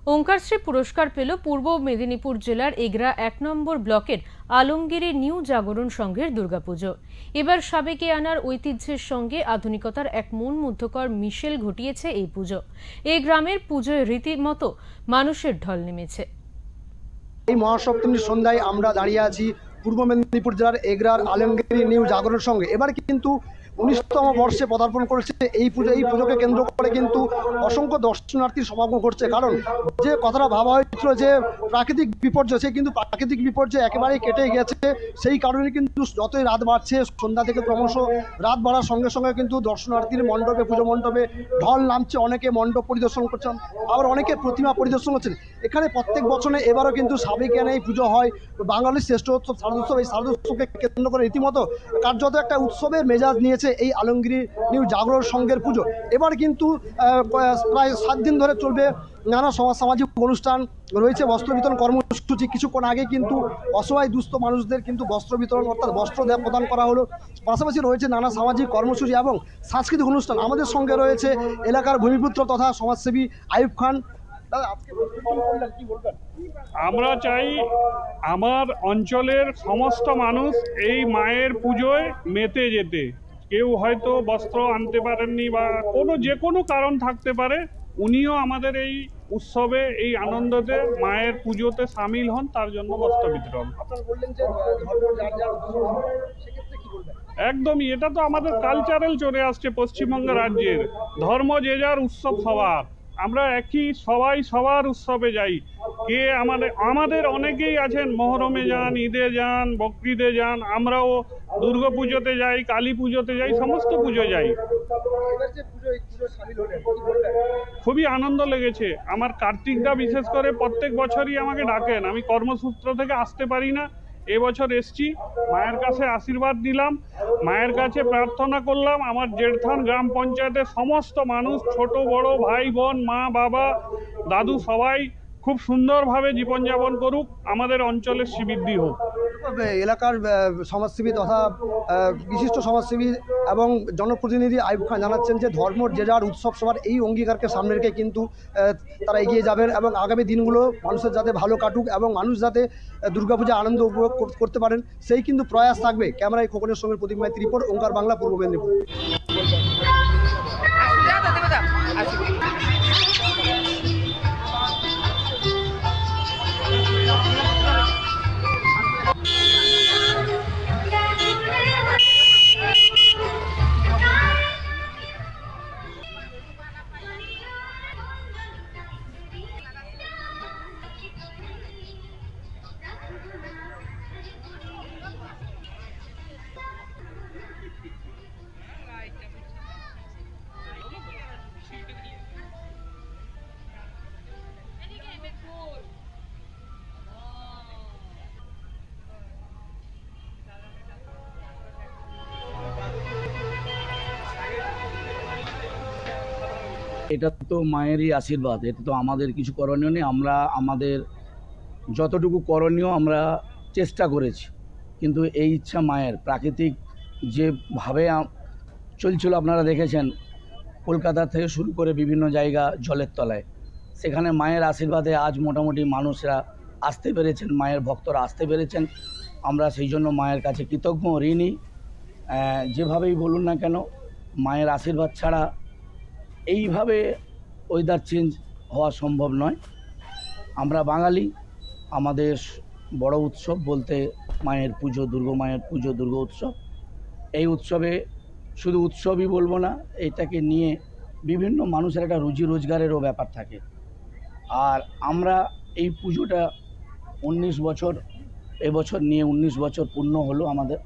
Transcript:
ওঙ্কারশ্রী পুরস্কার পেল পূর্ব মেদিনীপুর জেলার এগরা ১ নম্বর ব্লকের আলমগিরি নিউ জাগরণ সংঘের দুর্গাপুজো। এবার সাবেকিয়ানার ঐতিহ্যের সঙ্গে আধুনিকতার এক মন মুগ্ধকর মিশেল ঘটিয়েছে এই পুজো। এই গ্রামের পুজোয় রীতিমতো মানুষের ঢল নেমেছে। এই মহাসপ্তমীর সন্ধ্যায় আমরা দাঁড়িয়ে আছি পূর্ব মেদিনীপুর জেলার এগরার আলমগিরি নিউ জাগরণ সংঘে। এবার কিন্তু 19তম বর্ষে পদার্পণ করেছে এই পুজোকে কেন্দ্র করে কিন্তু অসংখ্য দর্শনার্থীর সমাগম ঘটছে। কারণ যে কথাটা ভাবা হয়েছিল যে প্রাকৃতিক বিপর্যয়, সে কিন্তু প্রাকৃতিক বিপর্যয় একেবারেই কেটে গেছে। সেই কারণে কিন্তু যতই রাত বাড়ছে, সন্ধ্যা থেকে ক্রমশ রাত বাড়ার সঙ্গে সঙ্গে কিন্তু দর্শনার্থীর মণ্ডপে, পুজো মণ্ডপে ঢল নামছে। অনেকে মণ্ডপ পরিদর্শন করছেন, আবার অনেকে প্রতিমা পরিদর্শন করছেন। এখানে প্রত্যেক বছরে এবারও কিন্তু সাবেকিয়ানায় এই পুজো হয়। বাঙালির শ্রেষ্ঠ উৎসব শারদোৎসব, এই শারদোৎসবকে কেন্দ্র করে রীতিমতো কার্যত একটা উৎসবের মেজাজ নিয়েছে এই আলমগিরি নিউ জাগরণ সংঘের পুজো। এবার কিন্তু প্রায় 7 দিন ধরে চলবে নানা সামাজিক অনুষ্ঠান, রয়েছে বস্ত্র বিতরণ কর্মসূচি। কিছুক্ষণ আগে কিন্তু অসহায় দুস্থ মানুষদের কিন্তু বস্ত্র বিতরণ অর্থাৎ বস্ত্র প্রদান করা হলো। পাশাপাশি রয়েছে নানা সামাজিক কর্মসূচি এবং সাংস্কৃতিক অনুষ্ঠান। আমাদের সঙ্গে রয়েছে এলাকার ভূমিপুত্র তথা সমাজসেবী আইয়ুব খান। আমরা চাই আমার অঞ্চলের সমস্ত মানুষ এই মায়ের পুজোয় মেতে যেতে। কেউ হয়তো বস্ত্র আনতে পারেননি বা যে কোনো কারণ থাকতে পারে, উনিও আমাদের এই উৎসবে, এই আনন্দতে, মায়ের পুজোতে সামিল হন, তার জন্য বস্ত্র বিতরণ। একদমই, এটা তো আমাদের কালচারাল চলে আসছে পশ্চিমবঙ্গ রাজ্যের। ধর্ম যে যার, উৎসব সবার। আমরা একই, সবাই সবার উৎসবে যাই। আমাদের অনেকেই আছেন মহরমে যান, ঈদে যান, বকরিদে যান। আমরাও দুর্গা পুজোতে যাই, কালী পুজোতে যাই, সমস্ত পুজো যাই। খুবই আনন্দ লেগেছে। আমার কার্তিকদা বিশেষ করে প্রত্যেক বছরই আমাকে ডাকেন। আমি কর্মসূত্র থেকে আসতে পারি না, এবছর এসছি। মায়ের কাছে আশীর্বাদ দিলাম, মায়ের কাছে প্রার্থনা করলাম আমার জেঠথান গ্রাম পঞ্চায়েতের সমস্ত মানুষ, ছোট বড়, ভাই বোন, মা বাবা, দাদু, সবাই খুব সুন্দরভাবে জীবনযাপন করুক, আমাদের অঞ্চলের শ্রীবৃদ্ধি হোক। এলাকার সমাজসেবী তথা বিশিষ্ট সমাজসেবী এবং জনপ্রতিনিধি আইয়ুব খান জানাচ্ছেন যে ধর্ম যে যার, উৎসব সবার, এই অঙ্গীকারকে সামনে রেখে কিন্তু তারা এগিয়ে যাবেন এবং আগামী দিনগুলো মানুষের যাতে ভালো কাটুক এবং মানুষ যাতে দুর্গাপূজা আনন্দ উপভোগ করতে পারেন, সেই কিন্তু প্রয়াস থাকবে। ক্যামেরায় খোকনের সঙ্গে প্রদীপ মাইতি রিপোর্ট, ওঙ্কার বাংলা, পূর্ব মেদিনীপুর। এটা তো মায়েরই আশীর্বাদ, এটা তো আমাদের কিছু করণীয় নেই। আমরা আমাদের যতটুকু করণীয় আমরা চেষ্টা করেছি, কিন্তু এই ইচ্ছা মায়ের। প্রাকৃতিক যেভাবে চলছিল আপনারা দেখেছেন, কলকাতা থেকে শুরু করে বিভিন্ন জায়গা জলের তলায়, সেখানে মায়ের আশীর্বাদে আজ মোটামুটি মানুষরা আসতে পেরেছেন, মায়ের ভক্তরা আসতে পেরেছেন। আমরা সেই জন্য মায়ের কাছে কৃতজ্ঞ, ঋণী। যেভাবেই বলুন না কেন, মায়ের আশীর্বাদ ছাড়া এইভাবে ওয়েদার চেঞ্জ হওয়া সম্ভব নয়। আমরা বাঙালি, আমাদের বড় উৎসব বলতে মায়ের পুজো, মায়ের পুজো, দুর্গা উৎসব। এই উৎসবে শুধু উৎসবই বলবো না, এটাকে নিয়ে বিভিন্ন মানুষের একটা রুজি রোজগারেরও ব্যাপার থাকে। আর আমরা এই পুজোটা 19 বছর, এবছর নিয়ে 19 বছর পূর্ণ হলো আমাদের।